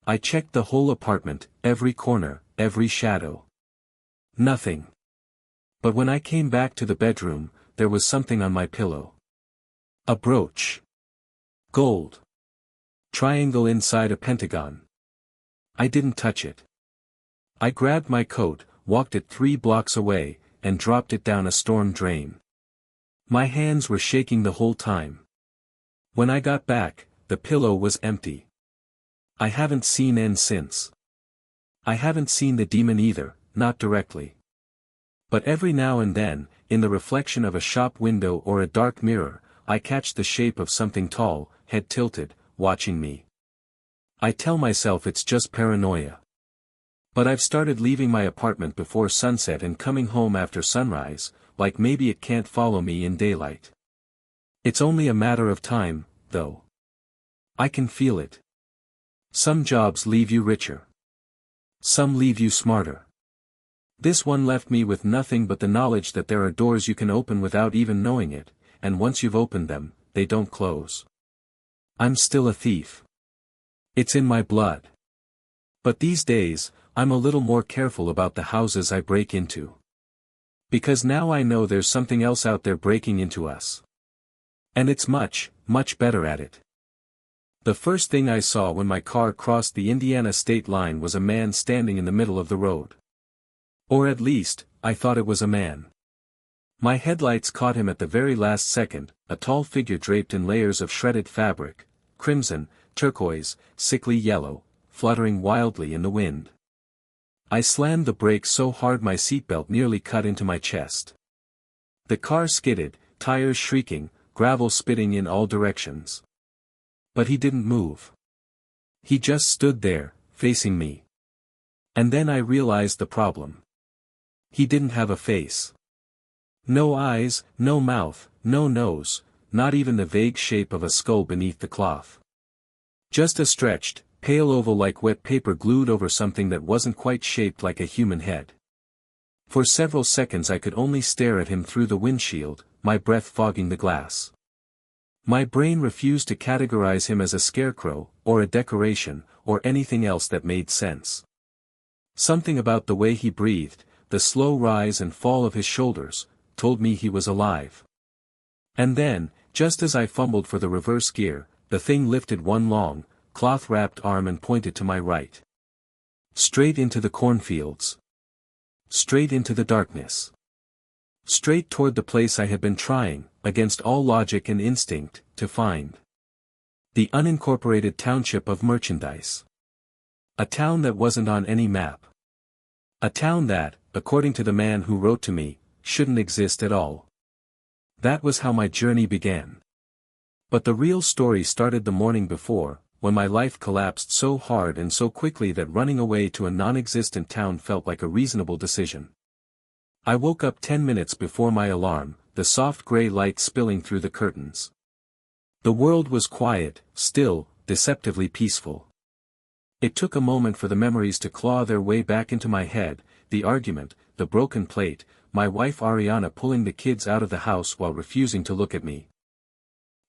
I checked the whole apartment, every corner, every shadow. Nothing. But when I came back to the bedroom, there was something on my pillow. A brooch. Gold. Triangle inside a pentagon. I didn't touch it. I grabbed my coat, walked it 3 blocks away, and dropped it down a storm drain. My hands were shaking the whole time. When I got back, the pillow was empty. I haven't seen N since. I haven't seen the demon either, not directly. But every now and then, in the reflection of a shop window or a dark mirror, I catch the shape of something tall, head tilted, watching me. I tell myself it's just paranoia. But I've started leaving my apartment before sunset and coming home after sunrise, like maybe it can't follow me in daylight. It's only a matter of time, though. I can feel it. Some jobs leave you richer. Some leave you smarter. This one left me with nothing but the knowledge that there are doors you can open without even knowing it, and once you've opened them, they don't close. I'm still a thief. It's in my blood. But these days, I'm a little more careful about the houses I break into. Because now I know there's something else out there breaking into us. And it's much, much better at it. The first thing I saw when my car crossed the Indiana state line was a man standing in the middle of the road. Or at least, I thought it was a man. My headlights caught him at the very last second, a tall figure draped in layers of shredded fabric, crimson, turquoise, sickly yellow, fluttering wildly in the wind. I slammed the brakes so hard my seatbelt nearly cut into my chest. The car skidded, tires shrieking, gravel spitting in all directions. But he didn't move. He just stood there, facing me. And then I realized the problem. He didn't have a face. No eyes, no mouth, no nose, not even the vague shape of a skull beneath the cloth. Just a stretched, pale oval like wet paper glued over something that wasn't quite shaped like a human head. For several seconds I could only stare at him through the windshield, my breath fogging the glass. My brain refused to categorize him as a scarecrow, or a decoration, or anything else that made sense. Something about the way he breathed, the slow rise and fall of his shoulders, told me he was alive. And then, just as I fumbled for the reverse gear, the thing lifted one long, cloth-wrapped arm and pointed to my right. Straight into the cornfields. Straight into the darkness. Straight toward the place I had been trying, against all logic and instinct, to find. The unincorporated township of Merchandise. A town that wasn't on any map. A town that, according to the man who wrote to me, shouldn't exist at all. That was how my journey began. But the real story started the morning before, when my life collapsed so hard and so quickly that running away to a non-existent town felt like a reasonable decision. I woke up 10 minutes before my alarm, the soft gray light spilling through the curtains. The world was quiet, still, deceptively peaceful. It took a moment for the memories to claw their way back into my head, the argument, the broken plate, my wife Ariana pulling the kids out of the house while refusing to look at me.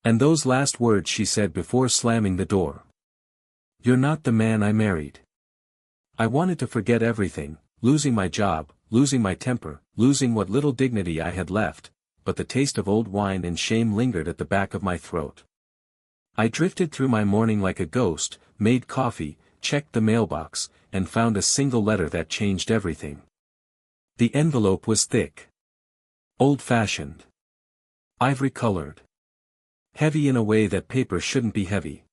And those last words she said before slamming the door. "You're not the man I married." I wanted to forget everything, losing my job, losing my temper, losing what little dignity I had left, but the taste of old wine and shame lingered at the back of my throat. I drifted through my morning like a ghost, made coffee, checked the mailbox, and found a single letter that changed everything. The envelope was thick. Old-fashioned. Ivory-colored. Heavy in a way that paper shouldn't be heavy.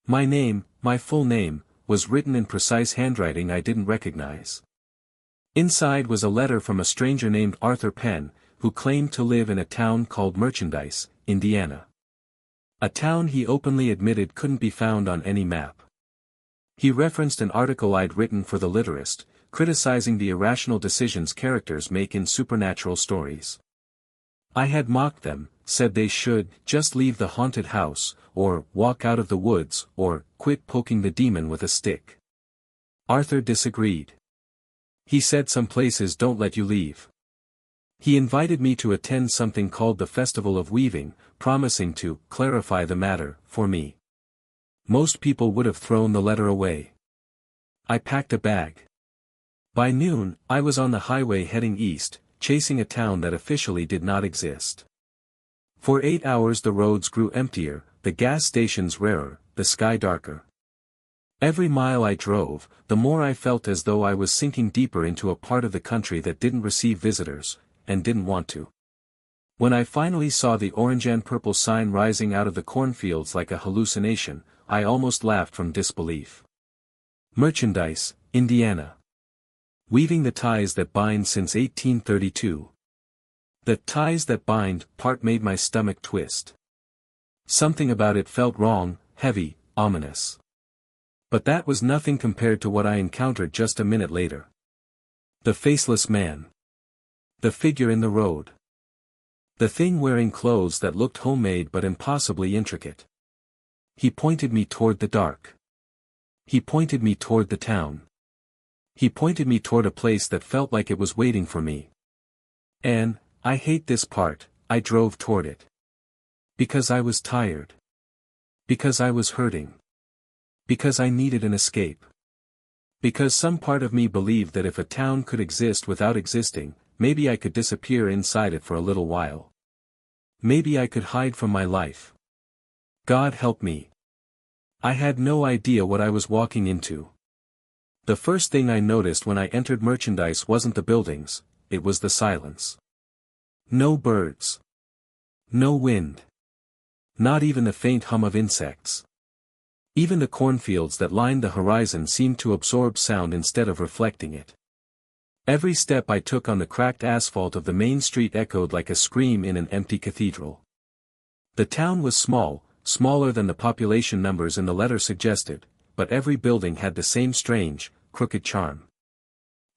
My name, my full name, was written in precise handwriting I didn't recognize. Inside was a letter from a stranger named Arthur Penn, who claimed to live in a town called Merchandise, Indiana. A town he openly admitted couldn't be found on any map. He referenced an article I'd written for The Literist, criticizing the irrational decisions characters make in supernatural stories. I had mocked them, said they should just leave the haunted house, or walk out of the woods, or quit poking the demon with a stick. Arthur disagreed. He said some places don't let you leave. He invited me to attend something called the Festival of Weaving, promising to clarify the matter for me. Most people would have thrown the letter away. I packed a bag. By noon, I was on the highway heading east, chasing a town that officially did not exist. For 8 hours the roads grew emptier, the gas stations rarer, the sky darker. Every mile I drove, the more I felt as though I was sinking deeper into a part of the country that didn't receive visitors, and didn't want to. When I finally saw the orange and purple sign rising out of the cornfields like a hallucination, I almost laughed from disbelief. Merchandise, Indiana. Weaving the ties that bind since 1832. The ties that bind part made my stomach twist. Something about it felt wrong, heavy, ominous. But that was nothing compared to what I encountered just a minute later. The faceless man. The figure in the road. The thing wearing clothes that looked homemade but impossibly intricate. He pointed me toward the dark. He pointed me toward the town. He pointed me toward a place that felt like it was waiting for me. And, I hate this part, I drove toward it. Because I was tired. Because I was hurting. Because I needed an escape. Because some part of me believed that if a town could exist without existing, maybe I could disappear inside it for a little while. Maybe I could hide from my life. God help me. I had no idea what I was walking into. The first thing I noticed when I entered merchandise wasn't the buildings, it was the silence. No birds. No wind. Not even the faint hum of insects. Even the cornfields that lined the horizon seemed to absorb sound instead of reflecting it. Every step I took on the cracked asphalt of the main street echoed like a scream in an empty cathedral. The town was small, smaller than the population numbers in the letter suggested, but every building had the same strange, crooked charm.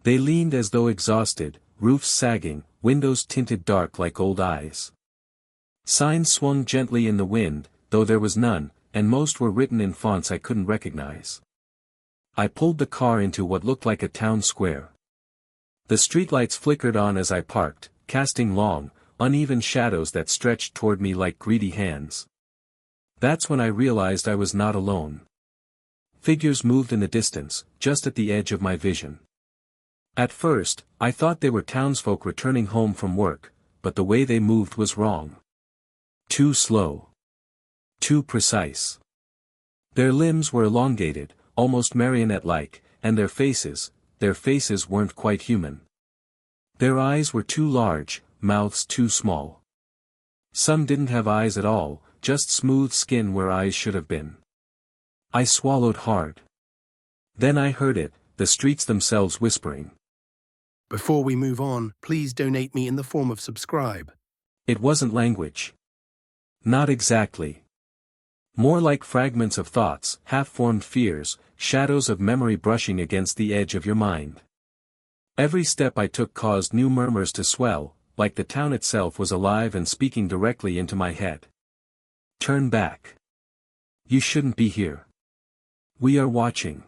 They leaned as though exhausted, roofs sagging, windows tinted dark like old eyes. Signs swung gently in the wind, though there was none, and most were written in fonts I couldn't recognize. I pulled the car into what looked like a town square. The streetlights flickered on as I parked, casting long, uneven shadows that stretched toward me like greedy hands. That's when I realized I was not alone. Figures moved in the distance, just at the edge of my vision. At first, I thought they were townsfolk returning home from work, but the way they moved was wrong. Too slow. Too precise. Their limbs were elongated, almost marionette-like, and their faces weren't quite human. Their eyes were too large, mouths too small. Some didn't have eyes at all, just smooth skin where eyes should have been. I swallowed hard. Then I heard it, the streets themselves whispering. Before we move on, please donate me in the form of subscribe. It wasn't language. Not exactly. More like fragments of thoughts, half-formed fears, shadows of memory brushing against the edge of your mind. Every step I took caused new murmurs to swell, like the town itself was alive and speaking directly into my head. Turn back. You shouldn't be here. We are watching.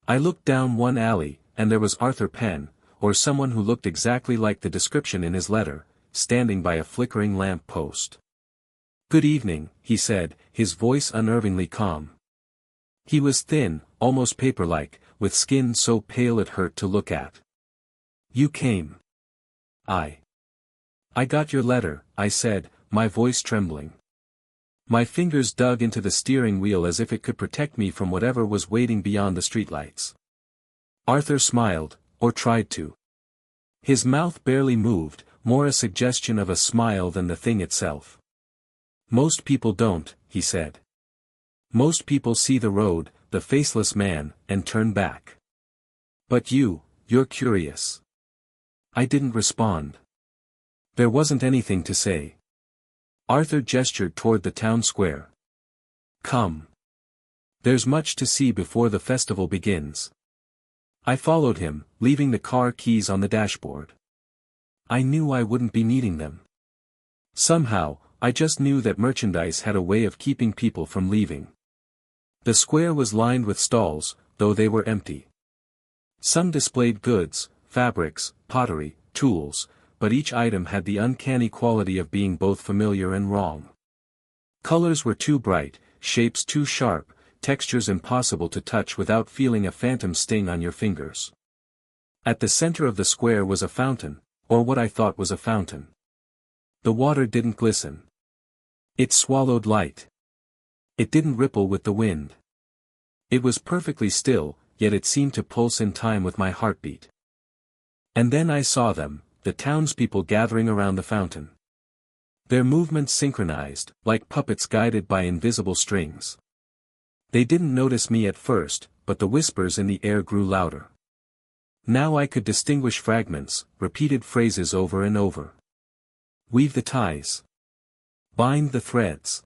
I looked down one alley, and there was Arthur Penn, or someone who looked exactly like the description in his letter, standing by a flickering lamp post. "Good evening," he said, his voice unnervingly calm. He was thin, almost paper-like, with skin so pale it hurt to look at. "You came." I got your letter," I said, my voice trembling. My fingers dug into the steering wheel as if it could protect me from whatever was waiting beyond the streetlights. Arthur smiled, or tried to. His mouth barely moved, more a suggestion of a smile than the thing itself. "Most people don't," he said. "Most people see the road, the faceless man, and turn back. But you're curious." I didn't respond. There wasn't anything to say. Arthur gestured toward the town square. "Come. There's much to see before the festival begins." I followed him, leaving the car keys on the dashboard. I knew I wouldn't be needing them. Somehow, I just knew that merchandise had a way of keeping people from leaving. The square was lined with stalls, though they were empty. Some displayed goods, fabrics, pottery, tools, but each item had the uncanny quality of being both familiar and wrong. Colors were too bright, shapes too sharp, textures impossible to touch without feeling a phantom sting on your fingers. At the center of the square was a fountain, or what I thought was a fountain. The water didn't glisten. It swallowed light. It didn't ripple with the wind. It was perfectly still, yet it seemed to pulse in time with my heartbeat. And then I saw them, the townspeople gathering around the fountain. Their movements synchronized, like puppets guided by invisible strings. They didn't notice me at first, but the whispers in the air grew louder. Now I could distinguish fragments, repeated phrases over and over. Weave the ties. Bind the threads.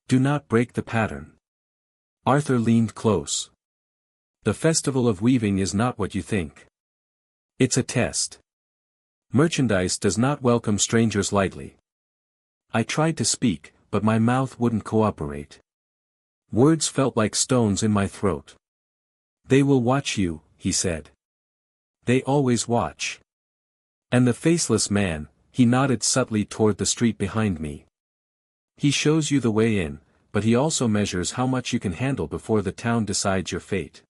Do not break the pattern. Arthur leaned close. The festival of weaving is not what you think. It's a test. Merchandise does not welcome strangers lightly. I tried to speak, but my mouth wouldn't cooperate. Words felt like stones in my throat. They will watch you, he said. They always watch. And the faceless man, he nodded subtly toward the street behind me. He shows you the way in, but he also measures how much you can handle before the town decides your fate.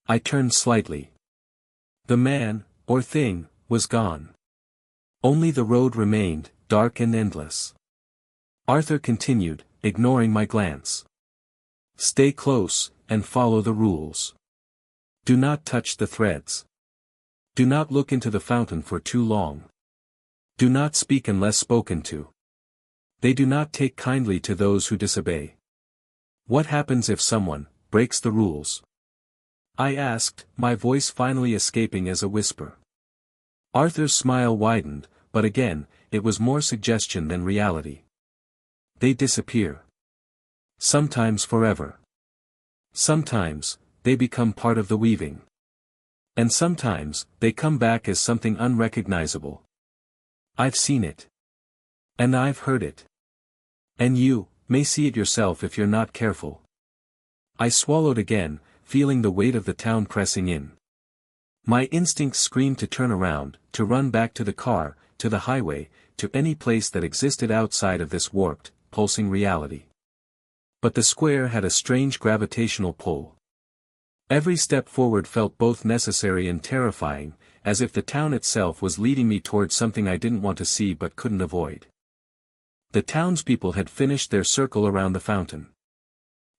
I turned slightly. The man, or thing, was gone. Only the road remained, dark and endless. Arthur continued, ignoring my glance. Stay close, and follow the rules. Do not touch the threads. Do not look into the fountain for too long. Do not speak unless spoken to. They do not take kindly to those who disobey. What happens if someone breaks the rules? I asked, my voice finally escaping as a whisper. Arthur's smile widened, but again, it was more suggestion than reality. They disappear. Sometimes forever. Sometimes, they become part of the weaving. And sometimes, they come back as something unrecognizable. I've seen it. And I've heard it. And you may see it yourself if you're not careful. I swallowed again, feeling the weight of the town pressing in. My instincts screamed to turn around, to run back to the car, to the highway, to any place that existed outside of this warped, pulsing reality. But the square had a strange gravitational pull. Every step forward felt both necessary and terrifying, as if the town itself was leading me towards something I didn't want to see but couldn't avoid. The townspeople had finished their circle around the fountain.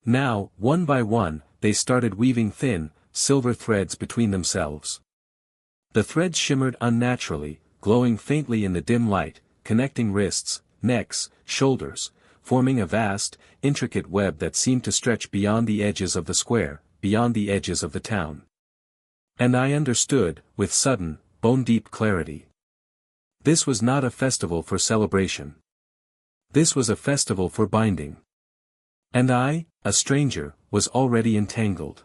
Now, one by one, they started weaving thin, silver threads between themselves. The threads shimmered unnaturally, glowing faintly in the dim light, connecting wrists, necks, shoulders, forming a vast, intricate web that seemed to stretch beyond the edges of the square, beyond the edges of the town. And I understood, with sudden, bone-deep clarity. This was not a festival for celebration. This was a festival for binding. And I, a stranger, was already entangled.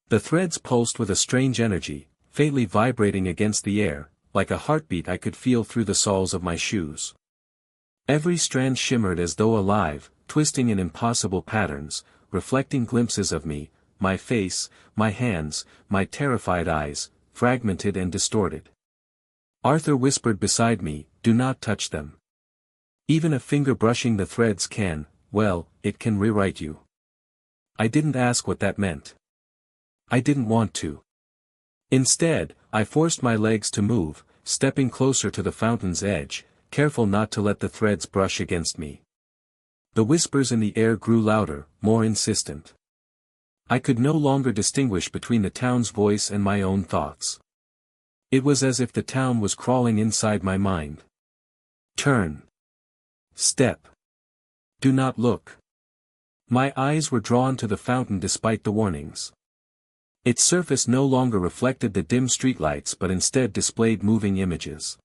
The threads pulsed with a strange energy, faintly vibrating against the air, like a heartbeat I could feel through the soles of my shoes. Every strand shimmered as though alive, twisting in impossible patterns, reflecting glimpses of me, my face, my hands, my terrified eyes, fragmented and distorted. Arthur whispered beside me, "Do not touch them. Even a finger brushing the threads can, well, it can rewrite you." I didn't ask what that meant. I didn't want to. Instead, I forced my legs to move, stepping closer to the fountain's edge, careful not to let the threads brush against me. The whispers in the air grew louder, more insistent. I could no longer distinguish between the town's voice and my own thoughts. It was as if the town was crawling inside my mind. Turn. Step. Do not look. My eyes were drawn to the fountain despite the warnings. Its surface no longer reflected the dim streetlights but instead displayed moving images.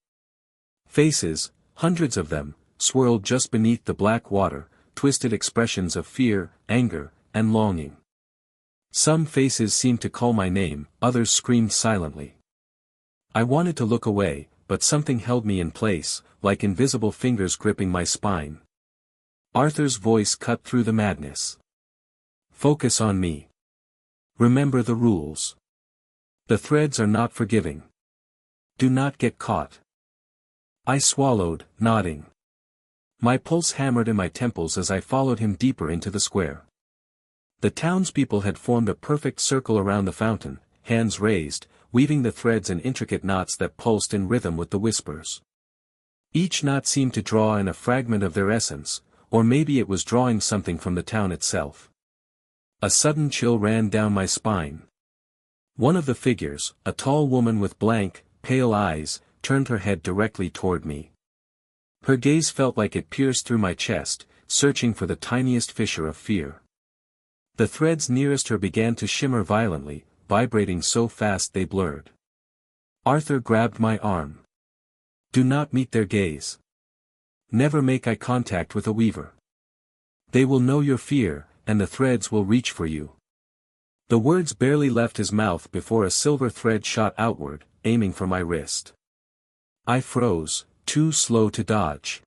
Faces, hundreds of them, swirled just beneath the black water, twisted expressions of fear, anger, and longing. Some faces seemed to call my name, others screamed silently. I wanted to look away, but something held me in place, like invisible fingers gripping my spine. Arthur's voice cut through the madness. Focus on me. Remember the rules. The threads are not forgiving. Do not get caught. I swallowed, nodding. My pulse hammered in my temples as I followed him deeper into the square. The townspeople had formed a perfect circle around the fountain, hands raised, weaving the threads in intricate knots that pulsed in rhythm with the whispers. Each knot seemed to draw in a fragment of their essence, or maybe it was drawing something from the town itself. A sudden chill ran down my spine. One of the figures, a tall woman with blank, pale eyes, turned her head directly toward me. Her gaze felt like it pierced through my chest, searching for the tiniest fissure of fear. The threads nearest her began to shimmer violently, vibrating so fast they blurred. Arthur grabbed my arm. Do not meet their gaze. Never make eye contact with a weaver. They will know your fear, and the threads will reach for you. The words barely left his mouth before a silver thread shot outward, aiming for my wrist. I froze, too slow to dodge.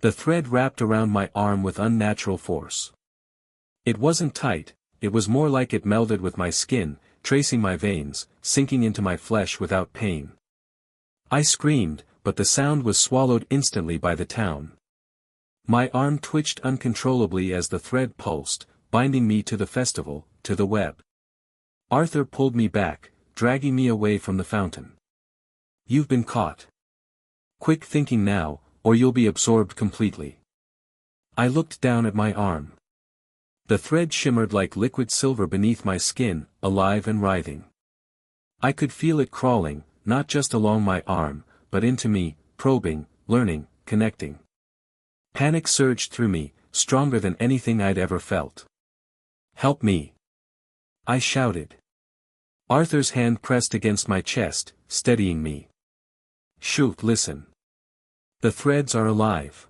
The thread wrapped around my arm with unnatural force. It wasn't tight, it was more like it melded with my skin, tracing my veins, sinking into my flesh without pain. I screamed, but the sound was swallowed instantly by the town. My arm twitched uncontrollably as the thread pulsed, binding me to the festival, to the web. Arthur pulled me back, dragging me away from the fountain. You've been caught. Quick thinking now, or you'll be absorbed completely. I looked down at my arm. The thread shimmered like liquid silver beneath my skin, alive and writhing. I could feel it crawling, not just along my arm, but into me, probing, learning, connecting. Panic surged through me, stronger than anything I'd ever felt. Help me! I shouted. Arthur's hand pressed against my chest, steadying me. Shoot, listen. The threads are alive.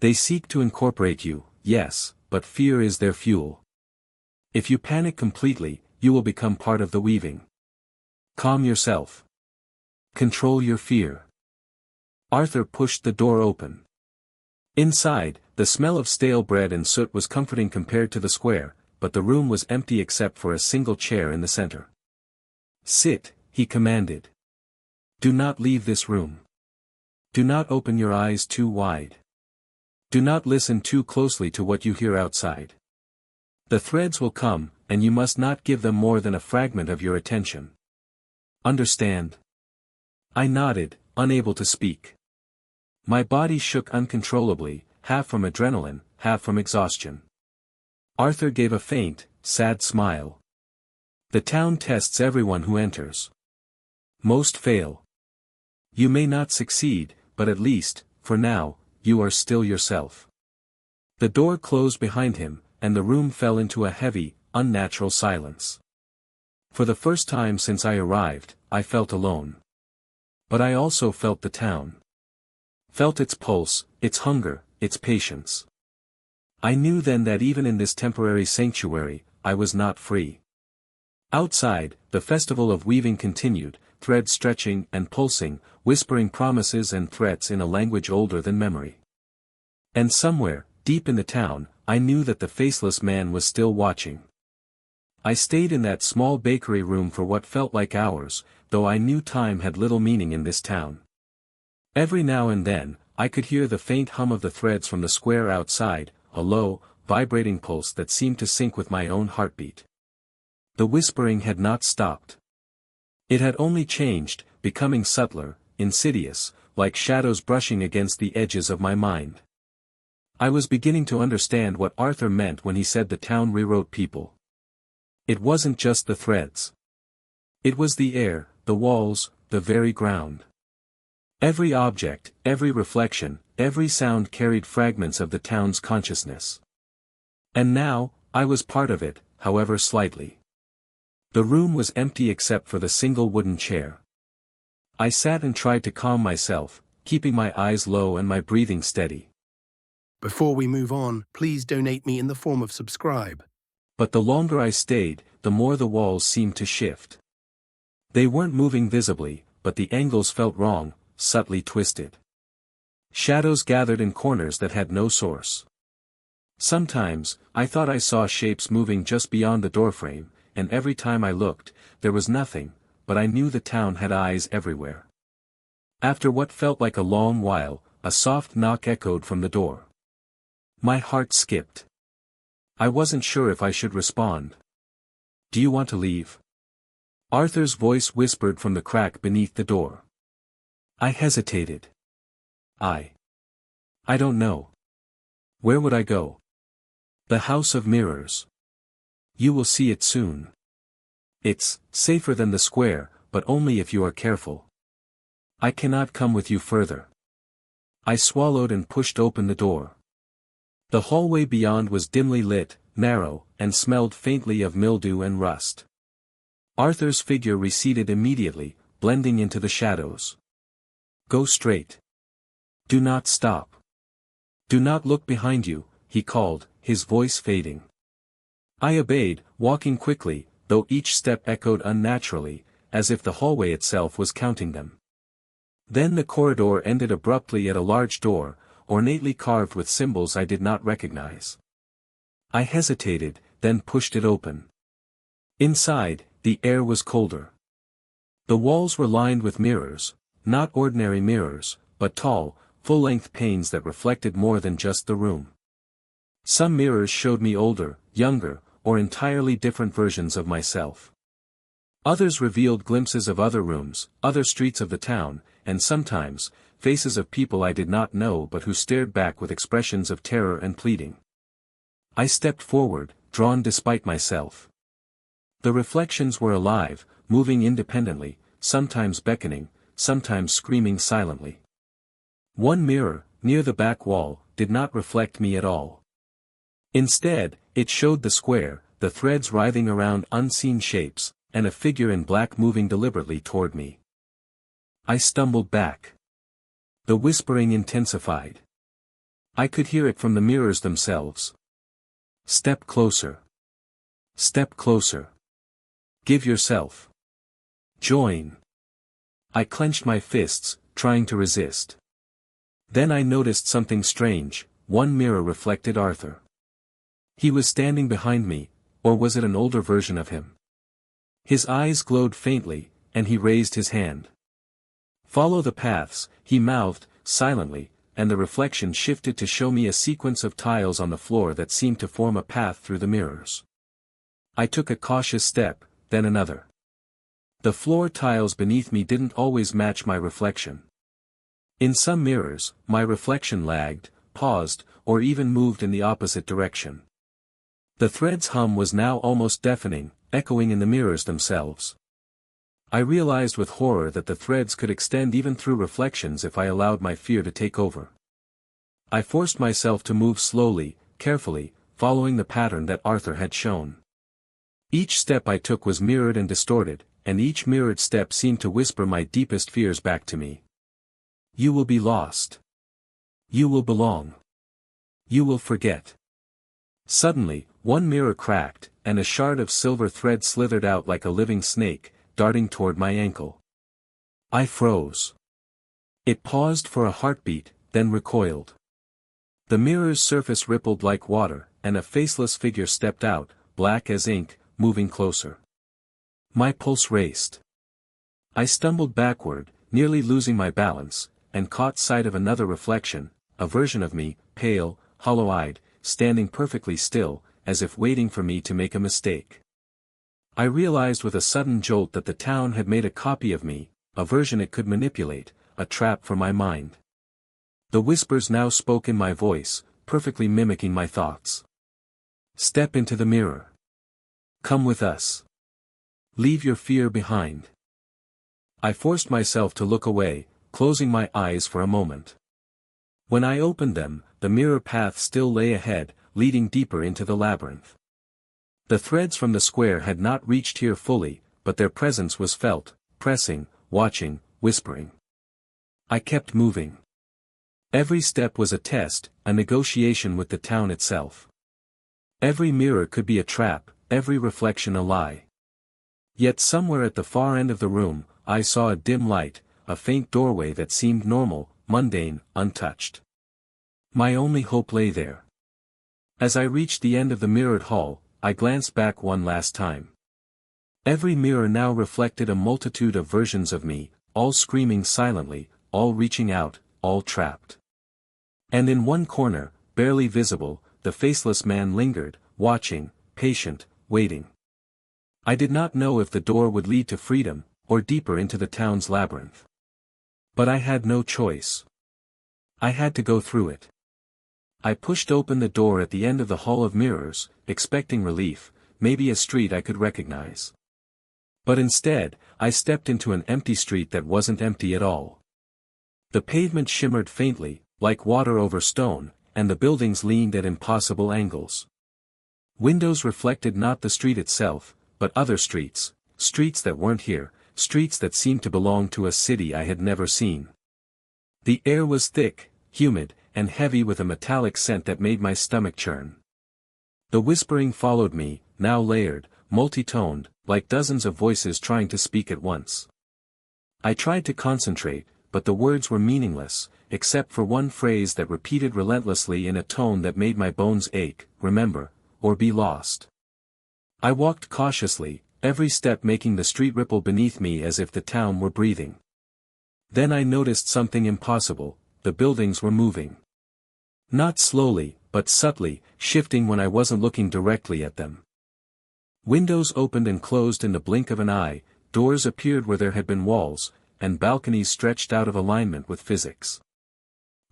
They seek to incorporate you, yes, but fear is their fuel. If you panic completely, you will become part of the weaving. Calm yourself. Control your fear. Arthur pushed the door open. Inside, the smell of stale bread and soot was comforting compared to the square, but the room was empty except for a single chair in the center. Sit, he commanded. Do not leave this room. Do not open your eyes too wide. Do not listen too closely to what you hear outside. The threads will come, and you must not give them more than a fragment of your attention. Understand? I nodded, unable to speak. My body shook uncontrollably, half from adrenaline, half from exhaustion. Arthur gave a faint, sad smile. The town tests everyone who enters. Most fail. You may not succeed, but at least, for now, you are still yourself. The door closed behind him, and the room fell into a heavy, unnatural silence. For the first time since I arrived, I felt alone. But I also felt the town. Felt its pulse, its hunger, its patience. I knew then that even in this temporary sanctuary, I was not free. Outside, the festival of weaving continued, threads stretching and pulsing, whispering promises and threats in a language older than memory. And somewhere, deep in the town, I knew that the faceless man was still watching. I stayed in that small bakery room for what felt like hours, though I knew time had little meaning in this town. Every now and then, I could hear the faint hum of the threads from the square outside, a low, vibrating pulse that seemed to sync with my own heartbeat. The whispering had not stopped. It had only changed, becoming subtler, insidious, like shadows brushing against the edges of my mind. I was beginning to understand what Arthur meant when he said the town rewrote people. It wasn't just the threads. It was the air, the walls, the very ground. Every object, every reflection, every sound carried fragments of the town's consciousness. And now, I was part of it, however slightly. The room was empty except for the single wooden chair. I sat and tried to calm myself, keeping my eyes low and my breathing steady. Before we move on, please donate me in the form of subscribe. But the longer I stayed, the more the walls seemed to shift. They weren't moving visibly, but the angles felt wrong, subtly twisted. Shadows gathered in corners that had no source. Sometimes, I thought I saw shapes moving just beyond the doorframe, and every time I looked, there was nothing, but I knew the town had eyes everywhere. After what felt like a long while, a soft knock echoed from the door. My heart skipped. I wasn't sure if I should respond. Do you want to leave? Arthur's voice whispered from the crack beneath the door. I hesitated. I don't know. Where would I go? The House of Mirrors. You will see it soon. It's safer than the square, but only if you are careful. I cannot come with you further. I swallowed and pushed open the door. The hallway beyond was dimly lit, narrow, and smelled faintly of mildew and rust. Arthur's figure receded immediately, blending into the shadows. Go straight. Do not stop. Do not look behind you, he called, his voice fading. I obeyed, walking quickly, though each step echoed unnaturally, as if the hallway itself was counting them. Then the corridor ended abruptly at a large door, ornately carved with symbols I did not recognize. I hesitated, then pushed it open. Inside, the air was colder. The walls were lined with mirrors, not ordinary mirrors, but tall, full-length panes that reflected more than just the room. Some mirrors showed me older, younger, or entirely different versions of myself. Others revealed glimpses of other rooms, other streets of the town, and sometimes, faces of people I did not know but who stared back with expressions of terror and pleading. I stepped forward, drawn despite myself. The reflections were alive, moving independently, sometimes beckoning, sometimes screaming silently. One mirror, near the back wall, did not reflect me at all. Instead, it showed the square, the threads writhing around unseen shapes, and a figure in black moving deliberately toward me. I stumbled back. The whispering intensified. I could hear it from the mirrors themselves. Step closer. Step closer. Give yourself. Join. I clenched my fists, trying to resist. Then I noticed something strange. One mirror reflected Arthur. He was standing behind me, or was it an older version of him? His eyes glowed faintly, and he raised his hand. Follow the paths, he mouthed, silently, and the reflection shifted to show me a sequence of tiles on the floor that seemed to form a path through the mirrors. I took a cautious step, then another. The floor tiles beneath me didn't always match my reflection. In some mirrors, my reflection lagged, paused, or even moved in the opposite direction. The thread's hum was now almost deafening, echoing in the mirrors themselves. I realized with horror that the threads could extend even through reflections if I allowed my fear to take over. I forced myself to move slowly, carefully, following the pattern that Arthur had shown. Each step I took was mirrored and distorted, and each mirrored step seemed to whisper my deepest fears back to me. You will be lost. You will belong. You will forget. Suddenly, one mirror cracked, and a shard of silver thread slithered out like a living snake, darting toward my ankle. I froze. It paused for a heartbeat, then recoiled. The mirror's surface rippled like water, and a faceless figure stepped out, black as ink, moving closer. My pulse raced. I stumbled backward, nearly losing my balance, and caught sight of another reflection, a version of me, pale, hollow-eyed, standing perfectly still, as if waiting for me to make a mistake. I realized with a sudden jolt that the town had made a copy of me, a version it could manipulate, a trap for my mind. The whispers now spoke in my voice, perfectly mimicking my thoughts. Step into the mirror. Come with us. Leave your fear behind. I forced myself to look away, closing my eyes for a moment. When I opened them, the mirror path still lay ahead, leading deeper into the labyrinth. The threads from the square had not reached here fully, but their presence was felt, pressing, watching, whispering. I kept moving. Every step was a test, a negotiation with the town itself. Every mirror could be a trap, every reflection a lie. Yet somewhere at the far end of the room, I saw a dim light, a faint doorway that seemed normal, mundane, untouched. My only hope lay there. As I reached the end of the mirrored hall, I glanced back one last time. Every mirror now reflected a multitude of versions of me, all screaming silently, all reaching out, all trapped. And in one corner, barely visible, the faceless man lingered, watching, patient, waiting. I did not know if the door would lead to freedom, or deeper into the town's labyrinth. But I had no choice. I had to go through it. I pushed open the door at the end of the hall of mirrors, expecting relief, maybe a street I could recognize. But instead, I stepped into an empty street that wasn't empty at all. The pavement shimmered faintly, like water over stone, and the buildings leaned at impossible angles. Windows reflected not the street itself, but other streets, streets that weren't here, streets that seemed to belong to a city I had never seen. The air was thick, humid, and heavy with a metallic scent that made my stomach churn. The whispering followed me, now layered, multi-toned, like dozens of voices trying to speak at once. I tried to concentrate, but the words were meaningless, except for one phrase that repeated relentlessly in a tone that made my bones ache: remember, or be lost. I walked cautiously, every step making the street ripple beneath me as if the town were breathing. Then I noticed something impossible: the buildings were moving. Not slowly, but subtly, shifting when I wasn't looking directly at them. Windows opened and closed in the blink of an eye, doors appeared where there had been walls, and balconies stretched out of alignment with physics.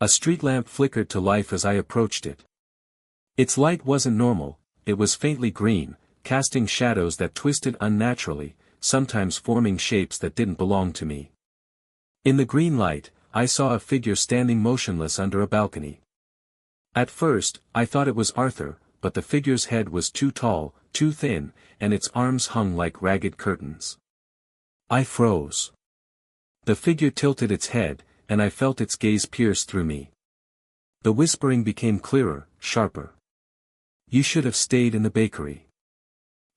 A street lamp flickered to life as I approached it. Its light wasn't normal, it was faintly green, casting shadows that twisted unnaturally, sometimes forming shapes that didn't belong to me. In the green light, I saw a figure standing motionless under a balcony. At first, I thought it was Arthur, but the figure's head was too tall, too thin, and its arms hung like ragged curtains. I froze. The figure tilted its head, and I felt its gaze pierce through me. The whispering became clearer, sharper. You should have stayed in the bakery.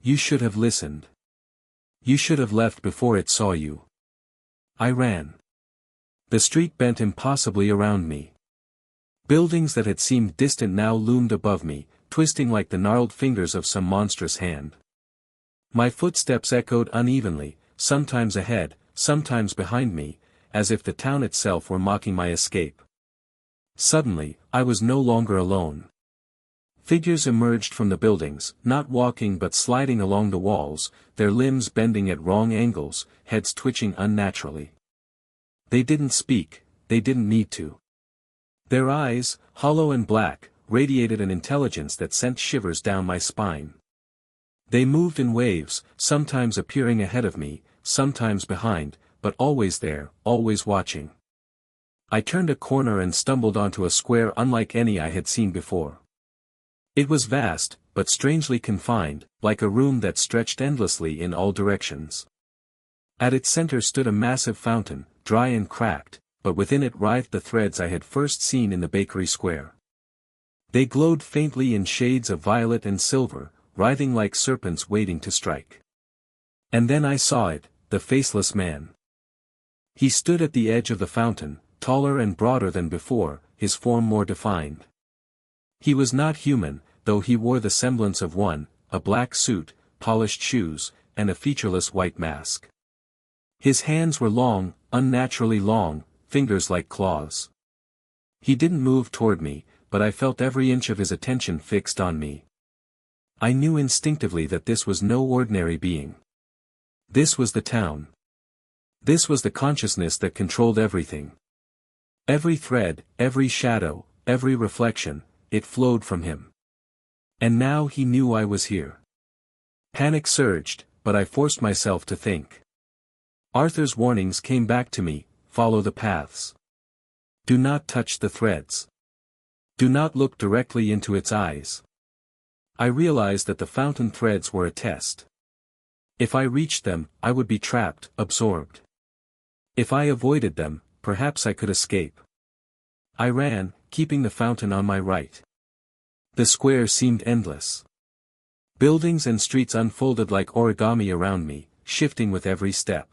You should have listened. You should have left before it saw you. I ran. The street bent impossibly around me. Buildings that had seemed distant now loomed above me, twisting like the gnarled fingers of some monstrous hand. My footsteps echoed unevenly, sometimes ahead, sometimes behind me, as if the town itself were mocking my escape. Suddenly, I was no longer alone. Figures emerged from the buildings, not walking but sliding along the walls, their limbs bending at wrong angles, heads twitching unnaturally. They didn't speak, they didn't need to. Their eyes, hollow and black, radiated an intelligence that sent shivers down my spine. They moved in waves, sometimes appearing ahead of me, sometimes behind, but always there, always watching. I turned a corner and stumbled onto a square unlike any I had seen before. It was vast, but strangely confined, like a room that stretched endlessly in all directions. At its center stood a massive fountain, dry and cracked, but within it writhed the threads I had first seen in the bakery square. They glowed faintly in shades of violet and silver, writhing like serpents waiting to strike. And then I saw it, the faceless man. He stood at the edge of the fountain, taller and broader than before, his form more defined. He was not human, though he wore the semblance of one, a black suit, polished shoes, and a featureless white mask. His hands were long, unnaturally long, fingers like claws. He didn't move toward me, but I felt every inch of his attention fixed on me. I knew instinctively that this was no ordinary being. This was the town. This was the consciousness that controlled everything. Every thread, every shadow, every reflection, it flowed from him. And now he knew I was here. Panic surged, but I forced myself to think. Arthur's warnings came back to me: follow the paths. Do not touch the threads. Do not look directly into its eyes. I realized that the fountain threads were a test. If I reached them, I would be trapped, absorbed. If I avoided them, perhaps I could escape. I ran, keeping the fountain on my right. The square seemed endless. Buildings and streets unfolded like origami around me, shifting with every step.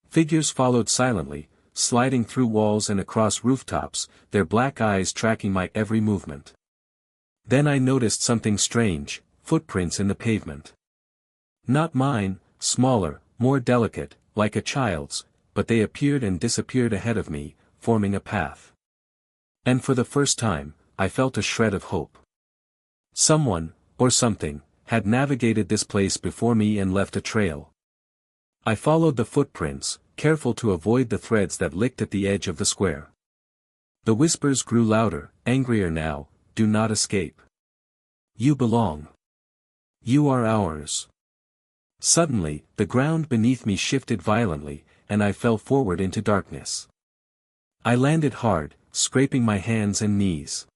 Figures followed silently, sliding through walls and across rooftops, their black eyes tracking my every movement. Then I noticed something strange: footprints in the pavement. Not mine, smaller, more delicate, like a child's, but they appeared and disappeared ahead of me, forming a path. And for the first time, I felt a shred of hope. Someone, or something, had navigated this place before me and left a trail. I followed the footprints, careful to avoid the threads that licked at the edge of the square. The whispers grew louder, angrier now. Do not escape. You belong. You are ours. Suddenly, the ground beneath me shifted violently, and I fell forward into darkness. I landed hard, scraping my hands and knees.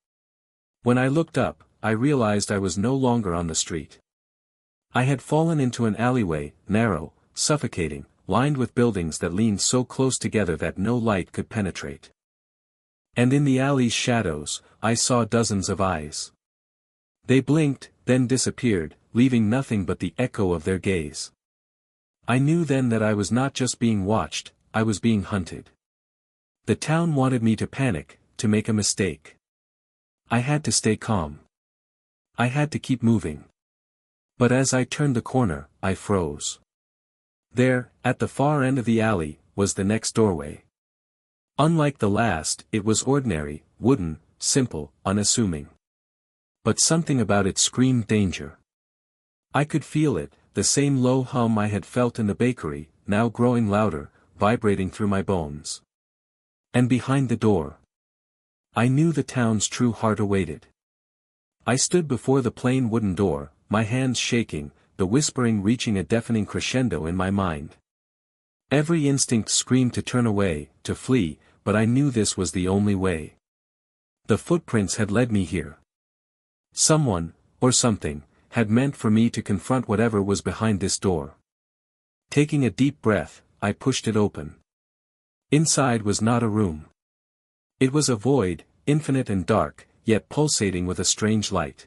When I looked up, I realized I was no longer on the street. I had fallen into an alleyway, narrow, suffocating, lined with buildings that leaned so close together that no light could penetrate. And in the alley's shadows, I saw dozens of eyes. They blinked, then disappeared, leaving nothing but the echo of their gaze. I knew then that I was not just being watched, I was being hunted. The town wanted me to panic, to make a mistake. I had to stay calm. I had to keep moving. But as I turned the corner, I froze. There, at the far end of the alley, was the next doorway. Unlike the last, it was ordinary, wooden, simple, unassuming. But something about it screamed danger. I could feel it, the same low hum I had felt in the bakery, now growing louder, vibrating through my bones. And behind the door, I knew the town's true heart awaited. I stood before the plain wooden door, my hands shaking, the whispering reaching a deafening crescendo in my mind. Every instinct screamed to turn away, to flee, but I knew this was the only way. The footprints had led me here. Someone, or something, had meant for me to confront whatever was behind this door. Taking a deep breath, I pushed it open. Inside was not a room. It was a void, infinite and dark, yet pulsating with a strange light.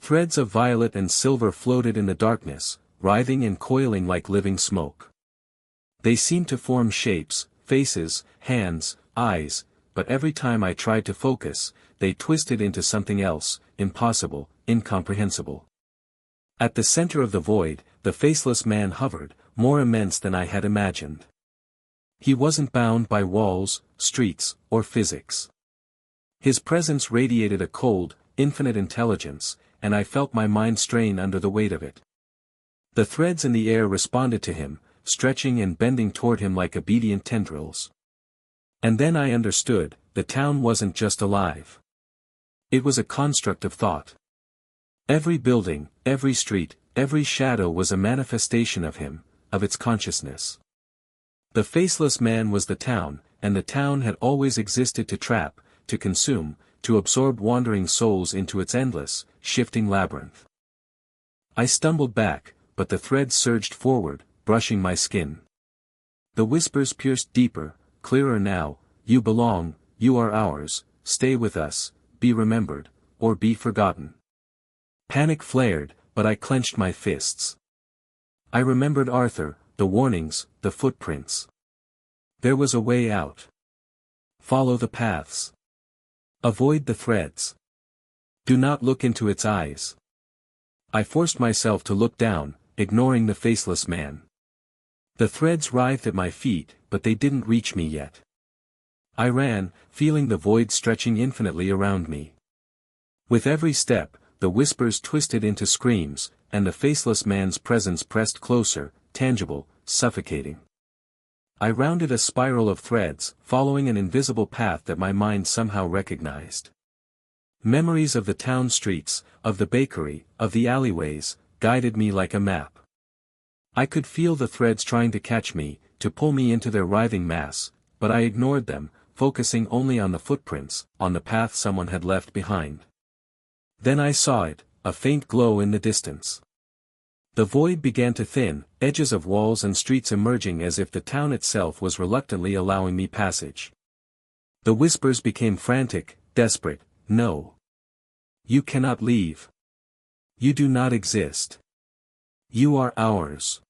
Threads of violet and silver floated in the darkness, writhing and coiling like living smoke. They seemed to form shapes, faces, hands, eyes, but every time I tried to focus, they twisted into something else, impossible, incomprehensible. At the center of the void, the faceless man hovered, more immense than I had imagined. He wasn't bound by walls, streets, or physics. His presence radiated a cold, infinite intelligence, and I felt my mind strain under the weight of it. The threads in the air responded to him, stretching and bending toward him like obedient tendrils. And then I understood, the town wasn't just alive. It was a construct of thought. Every building, every street, every shadow was a manifestation of him, of its consciousness. The faceless man was the town, and the town had always existed to trap, to consume, to absorb wandering souls into its endless, shifting labyrinth. I stumbled back, but the threads surged forward, brushing my skin. The whispers pierced deeper, clearer now. You belong, you are ours, stay with us, be remembered, or be forgotten. Panic flared, but I clenched my fists. I remembered Arthur, the warnings, the footprints. There was a way out. Follow the paths. Avoid the threads. Do not look into its eyes. I forced myself to look down, ignoring the faceless man. The threads writhed at my feet, but they didn't reach me yet. I ran, feeling the void stretching infinitely around me. With every step, the whispers twisted into screams, and the faceless man's presence pressed closer, tangible, suffocating. I rounded a spiral of threads, following an invisible path that my mind somehow recognized. Memories of the town streets, of the bakery, of the alleyways, guided me like a map. I could feel the threads trying to catch me, to pull me into their writhing mass, but I ignored them, focusing only on the footprints, on the path someone had left behind. Then I saw it, a faint glow in the distance. The void began to thin, edges of walls and streets emerging as if the town itself was reluctantly allowing me passage. The whispers became frantic, desperate. No. You cannot leave. You do not exist. You are ours.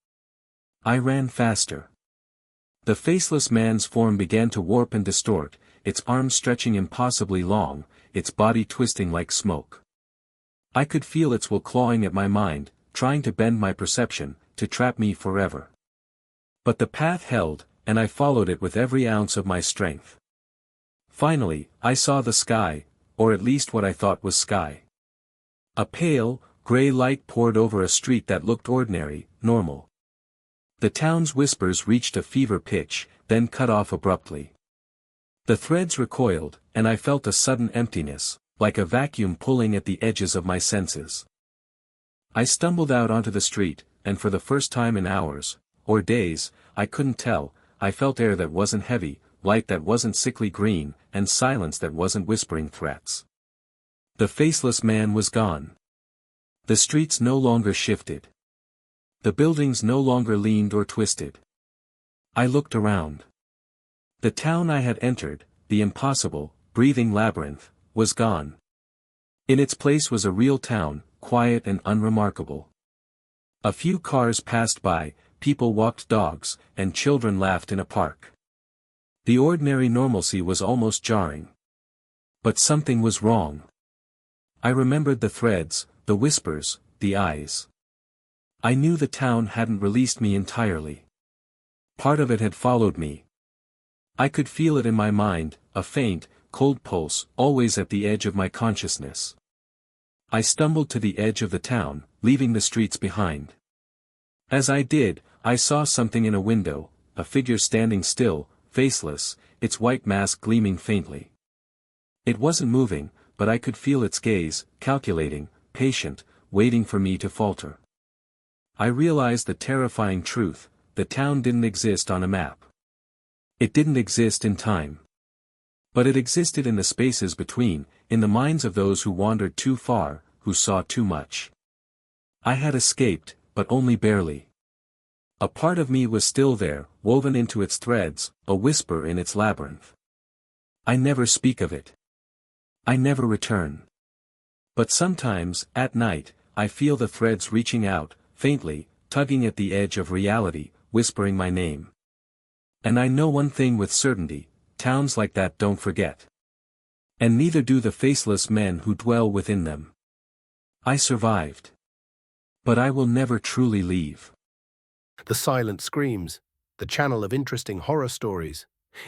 I ran faster. The faceless man's form began to warp and distort, its arms stretching impossibly long, its body twisting like smoke. I could feel its will clawing at my mind, trying to bend my perception, to trap me forever. But the path held, and I followed it with every ounce of my strength. Finally, I saw the sky, or at least what I thought was sky. A pale, Gray light poured over a street that looked ordinary, normal. The town's whispers reached a fever pitch, then cut off abruptly. The threads recoiled, and I felt a sudden emptiness, like a vacuum pulling at the edges of my senses. I stumbled out onto the street, and for the first time in hours, or days, I couldn't tell, I felt air that wasn't heavy, light that wasn't sickly green, and silence that wasn't whispering threats. The faceless man was gone. The streets no longer shifted. The buildings no longer leaned or twisted. I looked around. The town I had entered, the impossible, breathing labyrinth, was gone. In its place was a real town, quiet and unremarkable. A few cars passed by, people walked dogs, and children laughed in a park. The ordinary normalcy was almost jarring. But something was wrong. I remembered the threads, the whispers, the eyes. I knew the town hadn't released me entirely. Part of it had followed me. I could feel it in my mind, a faint, cold pulse, always at the edge of my consciousness. I stumbled to the edge of the town, leaving the streets behind. As I did, I saw something in a window, a figure standing still, faceless, its white mask gleaming faintly. It wasn't moving, but I could feel its gaze, calculating, patient, waiting for me to falter. I realized the terrifying truth: the town didn't exist on a map. It didn't exist in time. But it existed in the spaces between, in the minds of those who wandered too far, who saw too much. I had escaped, but only barely. A part of me was still there, woven into its threads, a whisper in its labyrinth. I never speak of it. I never return. But sometimes, at night, I feel the threads reaching out, faintly, tugging at the edge of reality, whispering my name. And I know one thing with certainty: towns like that don't forget. And neither do the faceless men who dwell within them. I survived. But I will never truly leave. The Silent Screams, the channel of interesting horror stories.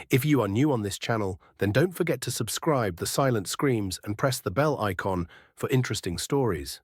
If you are new on this channel, then don't forget to subscribe The Silent Screams and press the bell icon for interesting stories.